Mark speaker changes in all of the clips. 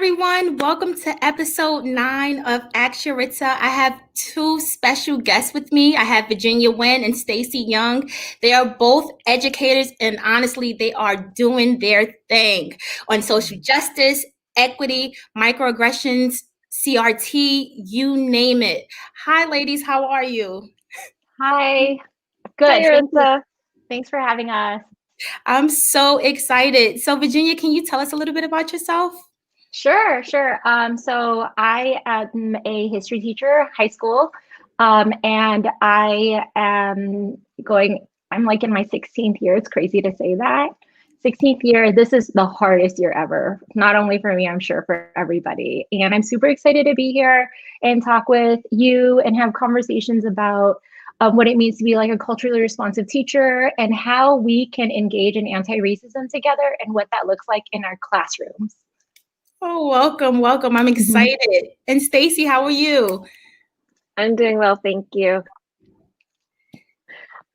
Speaker 1: everyone. Welcome to episode 9 of Ask Yaritza. I have two special guests with me. I have Virginia Nguyen and Stacy Young. They are both educators, and honestly, they are doing their thing on social justice, equity, microaggressions, CRT, you name it. Hi, ladies. How are you?
Speaker 2: Hi.
Speaker 3: Hi,
Speaker 2: Good. Thank you.
Speaker 3: Yaritza.
Speaker 2: Thanks for having us.
Speaker 1: I'm so excited. So, Virginia, can you tell us a little bit about yourself?
Speaker 2: Sure. So I am a history teacher, high school, and I'm like in my 16th year. It's crazy to say that. 16th year, this is the hardest year ever, not only for me, I'm sure for everybody. And I'm super excited to be here and talk with you and have conversations about what it means to be like a culturally responsive teacher and how we can engage in anti-racism together and what that looks like in our classrooms.
Speaker 1: Oh, welcome. I'm excited. And Stacy, how are you?
Speaker 3: I'm doing well, thank you.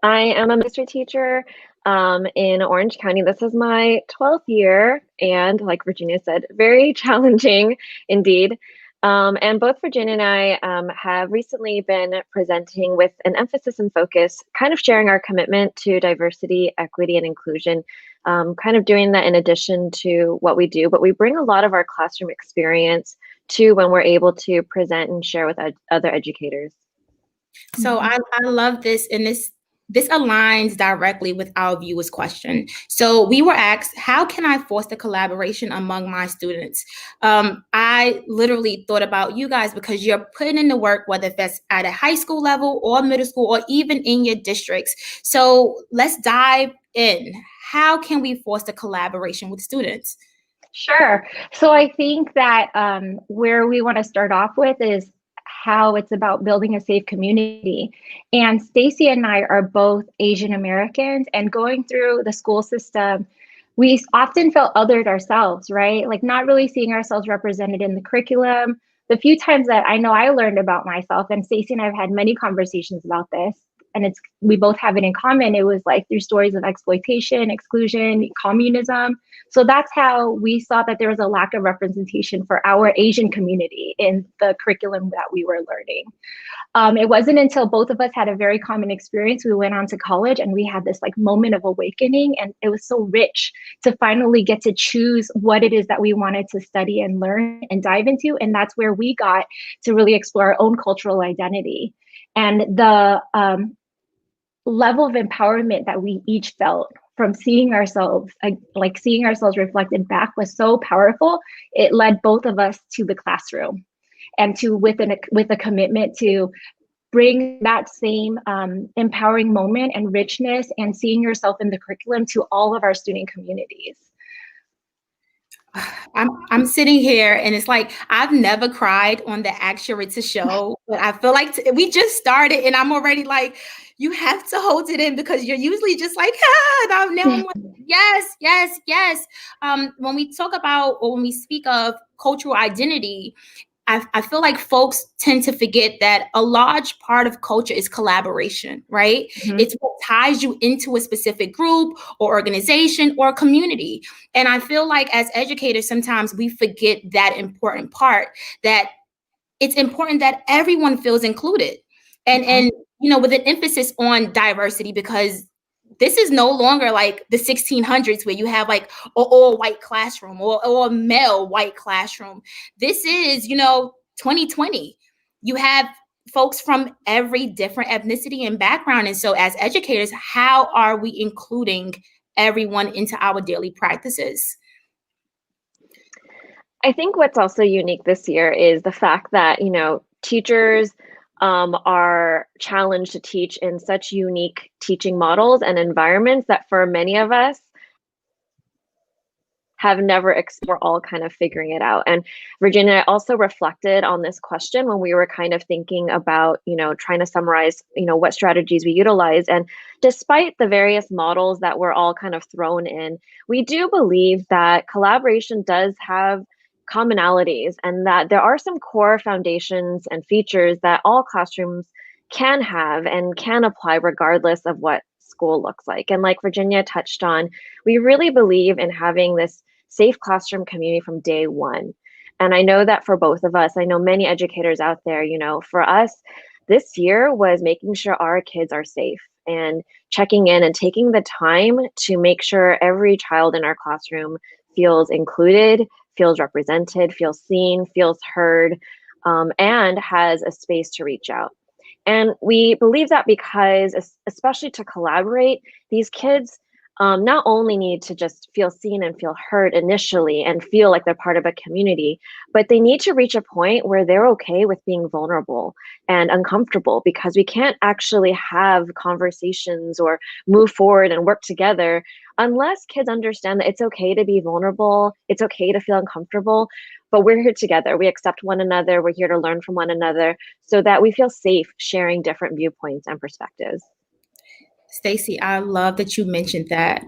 Speaker 3: I am a mystery teacher in Orange County. This is my 12th year, and like Virginia said, very challenging indeed. And both Virginia and I have recently been presenting with an emphasis and focus, kind of sharing our commitment to diversity, equity, and inclusion, kind of doing that in addition to what we do. But we bring a lot of our classroom experience to when we're able to present and share with other educators.
Speaker 1: So I love this, and this aligns directly with our viewers' question. So we were asked, how can I foster collaboration among my students? I literally thought about you guys because you're putting in the work, whether that's at a high school level or middle school or even in your districts. So let's dive in. How can we foster collaboration with students?
Speaker 2: Sure. So I think that where we want to start off with is how it's about building a safe community. And Stacy and I are both Asian Americans, and going through the school system, we often felt othered ourselves, right? Like not really seeing ourselves represented in the curriculum. The few times that I know I learned about myself, and Stacy and I have had many conversations about this, and we both have it in common. It was like through stories of exploitation, exclusion, communism. So that's how we saw that there was a lack of representation for our Asian community in the curriculum that we were learning. It wasn't until both of us had a very common experience, we went on to college and we had this like moment of awakening, and it was so rich to finally get to choose what it is that we wanted to study and learn and dive into. And that's where we got to really explore our own cultural identity. And the level of empowerment that we each felt from seeing ourselves, like seeing ourselves reflected back, was so powerful. It led both of us to the classroom and to with a commitment to bring that same empowering moment and richness and seeing yourself in the curriculum to all of our student communities.
Speaker 1: I'm sitting here and it's like I've never cried on the Ask Yaritza show, but I feel like we just started and I'm already like, you have to hold it in because you're usually just like, now I'm like, yes. When we talk about or when we speak of cultural identity, I feel like folks tend to forget that a large part of culture is collaboration, right? Mm-hmm. It's what ties you into a specific group or organization or community. And I feel like as educators, sometimes we forget that important part, that it's important that everyone feels included. And you know, with an emphasis on diversity, because this is no longer like the 1600s where you have like an all white classroom or a male white classroom. This is, 2020. You have folks from every different ethnicity and background. And so as educators, how are we including everyone into our daily practices?
Speaker 3: I think what's also unique this year is the fact that, teachers are challenged to teach in such unique teaching models and environments that for many of us have never we're all kind of figuring it out. And Virginia also reflected on this question when we were kind of thinking about, trying to summarize, what strategies we utilize. And despite the various models that we're all kind of thrown in, we do believe that collaboration does have commonalities and that there are some core foundations and features that all classrooms can have and can apply regardless of what school looks like. And like Virginia touched on, we really believe in having this safe classroom community from day one. And I know that for both of us, I know many educators out there, for us, this year was making sure our kids are safe and checking in and taking the time to make sure every child in our classroom feels included, feels represented, feels seen, feels heard, and has a space to reach out. And we believe that because, especially to collaborate, these kids not only need to just feel seen and feel heard initially and feel like they're part of a community, but they need to reach a point where they're okay with being vulnerable and uncomfortable, because we can't actually have conversations or move forward and work together unless kids understand that it's okay to be vulnerable, it's okay to feel uncomfortable, but we're here together. We accept one another. We're here to learn from one another so that we feel safe sharing different viewpoints and perspectives.
Speaker 1: Stacy, I love that you mentioned that.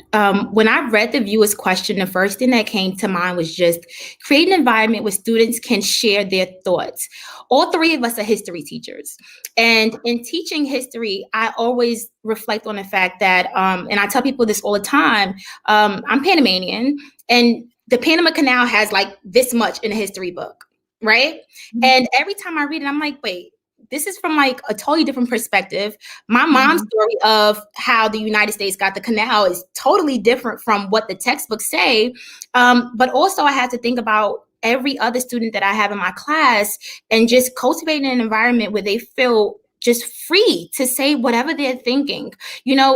Speaker 1: When I read the viewer's question, the first thing that came to mind was just create an environment where students can share their thoughts. All three of us are history teachers. And in teaching history, I always reflect on the fact that, and I tell people this all the time, I'm Panamanian, and the Panama Canal has like this much in a history book, right? Mm-hmm. And every time I read it, I'm like, wait, this is from like a totally different perspective. My mom's story of how the United States got the canal is totally different from what the textbooks say. But also I had to think about every other student that I have in my class and just cultivating an environment where they feel just free to say whatever they're thinking.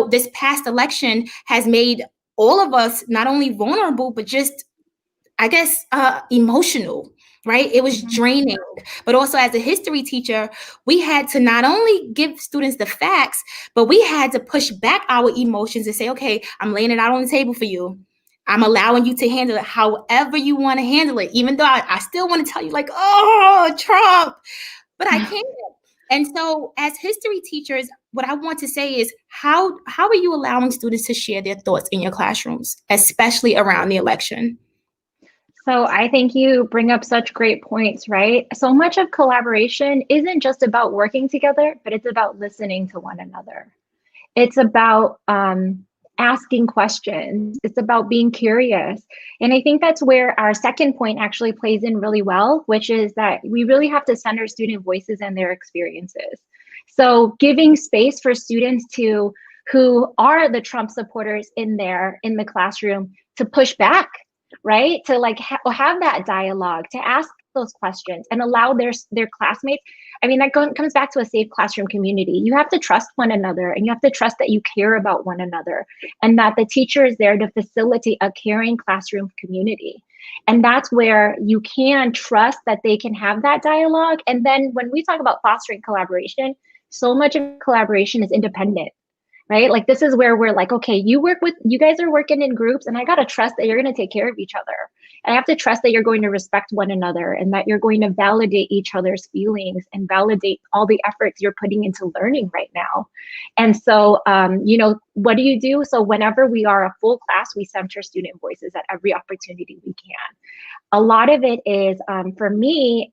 Speaker 1: This past election has made all of us not only vulnerable, but just, I guess, emotional. Right? It was draining. But also as a history teacher, we had to not only give students the facts, but we had to push back our emotions and say, okay, I'm laying it out on the table for you. I'm allowing you to handle it however you want to handle it, even though I still want to tell you like, oh, Trump, but I can't. And so as history teachers, what I want to say is how are you allowing students to share their thoughts in your classrooms, especially around the election?
Speaker 2: So I think you bring up such great points, right? So much of collaboration isn't just about working together, but it's about listening to one another. It's about asking questions. It's about being curious. And I think that's where our second point actually plays in really well, which is that we really have to center student voices and their experiences. So giving space for students who are the Trump supporters in the classroom to push back, right? To like have that dialogue, to ask those questions and allow their classmates. I mean, that comes back to a safe classroom community. You have to trust one another, and you have to trust that you care about one another, and that the teacher is there to facilitate a caring classroom community. And that's where you can trust that they can have that dialogue. And then when we talk about fostering collaboration, so much of collaboration is independent. Right? Like this is where we're like, okay, you guys are working in groups, and I got to trust that you're going to take care of each other. I have to trust that you're going to respect one another, and that you're going to validate each other's feelings and validate all the efforts you're putting into learning right now. And so, what do you do? So whenever we are a full class, we center student voices at every opportunity we can. A lot of it is, for me,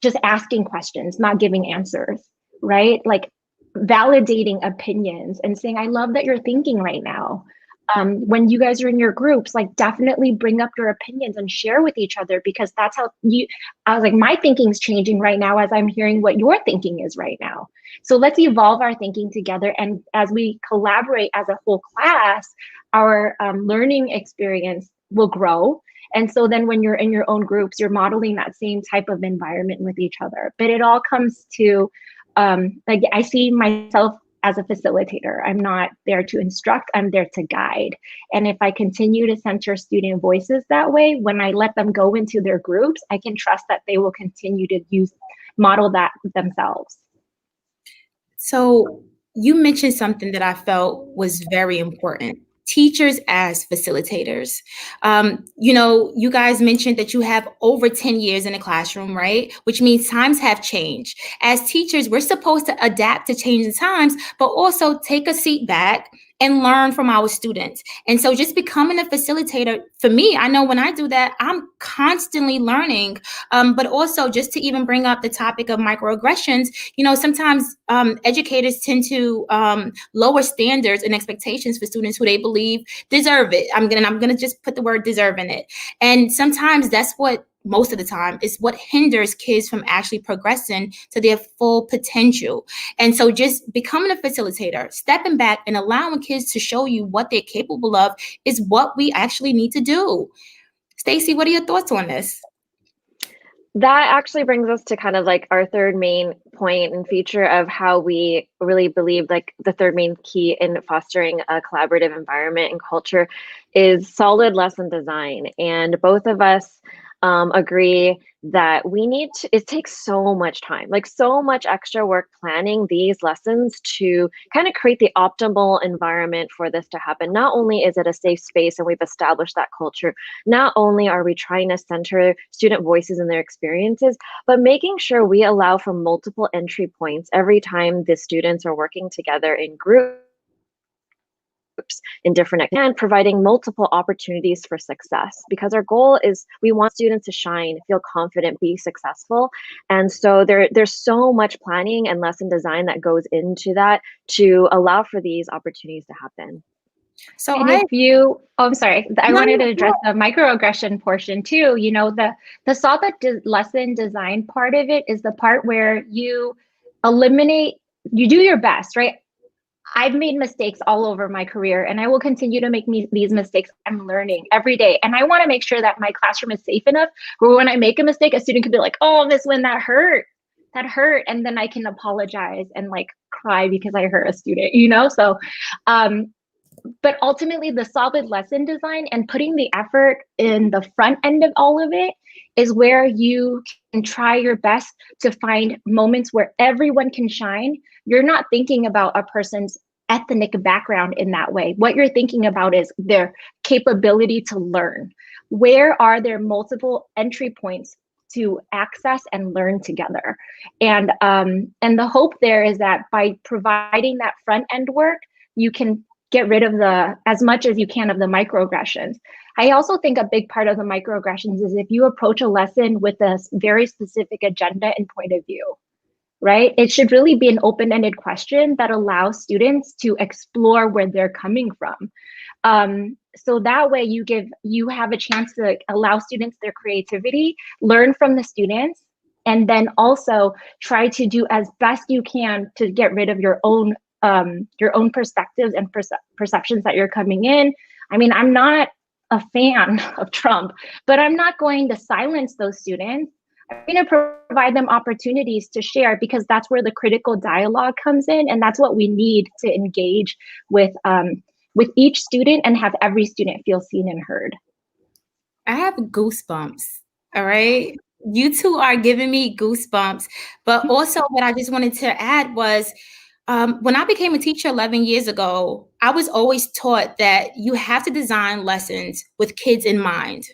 Speaker 2: just asking questions, not giving answers, right? Like validating opinions and saying, I love that you're thinking right now. When you guys are in your groups, like definitely bring up your opinions and share with each other, because that's how I was like, my thinking's changing right now as I'm hearing what your thinking is right now. So let's evolve our thinking together. And as we collaborate as a whole class, our learning experience will grow. And so then when you're in your own groups, you're modeling that same type of environment with each other. But it all comes to like I see myself as a facilitator. I'm not there to instruct, I'm there to guide. And if I continue to center student voices that way, when I let them go into their groups, I can trust that they will continue to model that themselves.
Speaker 1: So you mentioned something that I felt was very important. Teachers as facilitators. You guys mentioned that you have over 10 years in a classroom, right? Which means times have changed. As teachers, we're supposed to adapt to changing times, but also take a seat back and learn from our students. And so just becoming a facilitator, for me, I know when I do that, I'm constantly learning, but also just to even bring up the topic of microaggressions, sometimes educators tend to lower standards and expectations for students who they believe deserve it. I'm gonna just put the word deserve in it. And sometimes that's what most of the time is what hinders kids from actually progressing to their full potential. And so just becoming a facilitator, stepping back and allowing kids to show you what they're capable of is what we actually need to do. Stacy, what are your thoughts on this?
Speaker 3: That actually brings us to kind of like our third main point and feature of how we really believe like the third main key in fostering a collaborative environment and culture is solid lesson design. And both of us agree that we need to, it takes so much time, like so much extra work planning these lessons to kind of create the optimal environment for this to happen. Not only is it a safe space and we've established that culture, not only are we trying to center student voices and their experiences, but making sure we allow for multiple entry points every time the students are working together in groups in different and providing multiple opportunities for success, because our goal is we want students to shine, feel confident, be successful. And so there's so much planning and lesson design that goes into that to allow for these opportunities to happen.
Speaker 2: So I'm sorry, I wanted to address the microaggression portion too. You know, the solid lesson design part of it is the part where you eliminate, you do your best, right? I've made mistakes all over my career, and I will continue to make these mistakes. I'm learning every day. And I want to make sure that my classroom is safe enough where when I make a mistake, a student can be like, oh, Miss Lynn, that hurt. That hurt. And then I can apologize and like cry because I hurt a student, you know? So, but ultimately the solid lesson design and putting the effort in the front end of all of it is where you can try your best to find moments where everyone can shine. You're not thinking about a person's ethnic background in that way. What you're thinking about is their capability to learn. Where are there multiple entry points to access and learn together? And the hope there is that by providing that front end work, you can get rid of as much as you can of the microaggressions. I also think a big part of the microaggressions is if you approach a lesson with a very specific agenda and point of view, right? It should really be an open-ended question that allows students to explore where they're coming from. So that way you have a chance to allow students their creativity, learn from the students, and then also try to do as best you can to get rid of your own perspectives and perceptions that you're coming in. I mean, I'm not a fan of Trump, but I'm not going to silence those students. I'm going to provide them opportunities to share, because that's where the critical dialogue comes in, and that's what we need to engage with each student and have every student feel seen and heard.
Speaker 1: I have goosebumps. All right. You two are giving me goosebumps. But also what I just wanted to add was, when I became a teacher 11 years ago, I was always taught that you have to design lessons with kids in mind,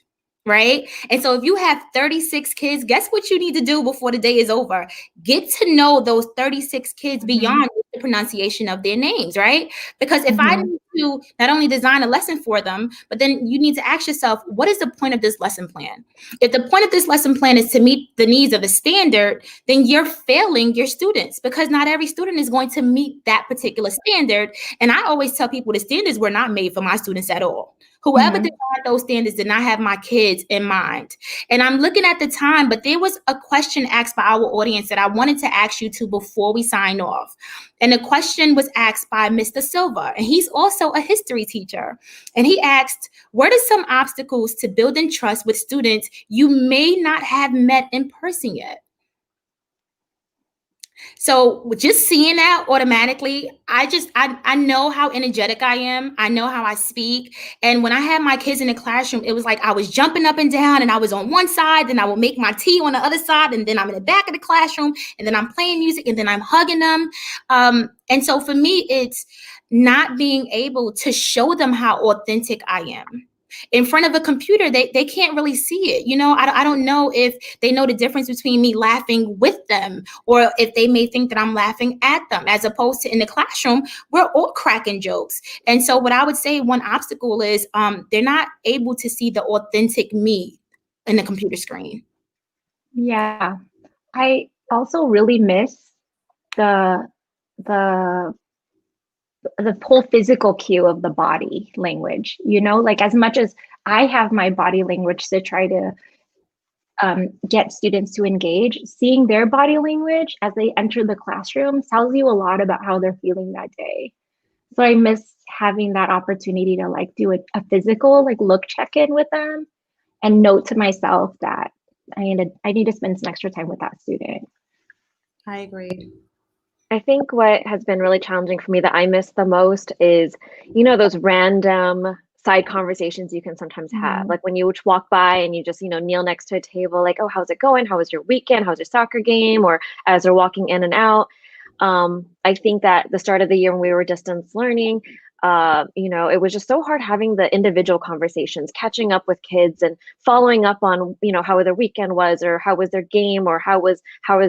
Speaker 1: right? And so if you have 36 kids, guess what you need to do before the day is over? Get to know those 36 kids beyond the pronunciation of their names, right? Because if I need to not only design a lesson for them, but then you need to ask yourself, what is the point of this lesson plan? If the point of this lesson plan is to meet the needs of a standard, then you're failing your students, because not every student is going to meet that particular standard. And I always tell people the standards were not made for my students at all. Whoever designed those standards did not have my kids in mind. And I'm looking at the time, but there was a question asked by our audience that I wanted to ask you to before we sign off. And the question was asked by Mr. Silva, and he's also a history teacher. And he asked, what are some obstacles to building trust with students you may not have met in person yet? So just seeing that automatically, I know how energetic I am. I know how I speak. And when I had my kids in the classroom, it was like I was jumping up and down, and I was on one side, then I will make my tea on the other side, and then I'm in the back of the classroom, and then I'm playing music, and then I'm hugging them. And so for me, it's not being able to show them how authentic I am. In front of a computer, they can't really see it. You know, I don't know if they know the difference between me laughing with them, or if they may think that I'm laughing at them, as opposed to in the classroom, we're all cracking jokes. And so what I would say one obstacle is they're not able to see the authentic me in the computer screen.
Speaker 2: Yeah. I also really miss the whole physical cue of the body language, you know, like as much as I have my body language to try to get students to engage, seeing their body language as they enter the classroom tells you a lot about how they're feeling that day. So I miss having that opportunity to like do a physical like look check-in with them and note to myself that I need to spend some extra time with that student.
Speaker 1: I agree.
Speaker 3: I think what has been really challenging for me that I miss the most is, those random side conversations you can sometimes have. Like when you walk by and you just, kneel next to a table, like, oh, how's it going? How was your weekend? How's your soccer game? Or as they're walking in and out. I think that the start of the year when we were distance learning, it was just so hard having the individual conversations, catching up with kids and following up on, how their weekend was, or how was their game, or how was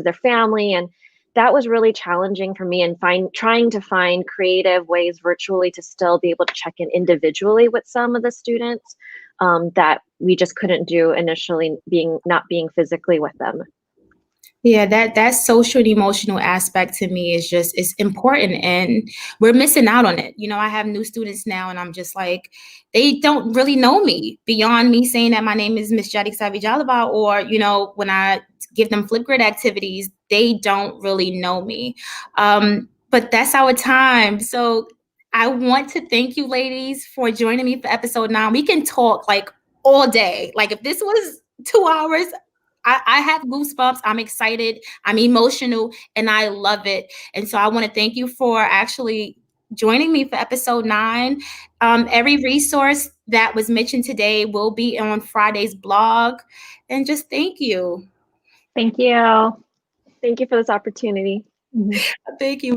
Speaker 3: their family. And that was really challenging for me, and trying to find creative ways virtually to still be able to check in individually with some of the students that we just couldn't do initially, not being physically with them.
Speaker 1: Yeah, that social and emotional aspect to me is important, and we're missing out on it. I have new students now, and I'm just like, they don't really know me beyond me saying that my name is Miss Yaritza Vijalaba, or when I give them Flipgrid activities, they don't really know me. But that's our time. So I want to thank you, ladies, for joining me for episode 9. We can talk like all day. Like if this was 2 hours, I have goosebumps. I'm excited. I'm emotional, and I love it. And so I want to thank you for actually joining me for episode 9. Every resource that was mentioned today will be on Friday's blog. And just thank you.
Speaker 2: Thank you.
Speaker 3: Thank you for this opportunity.
Speaker 1: Thank you.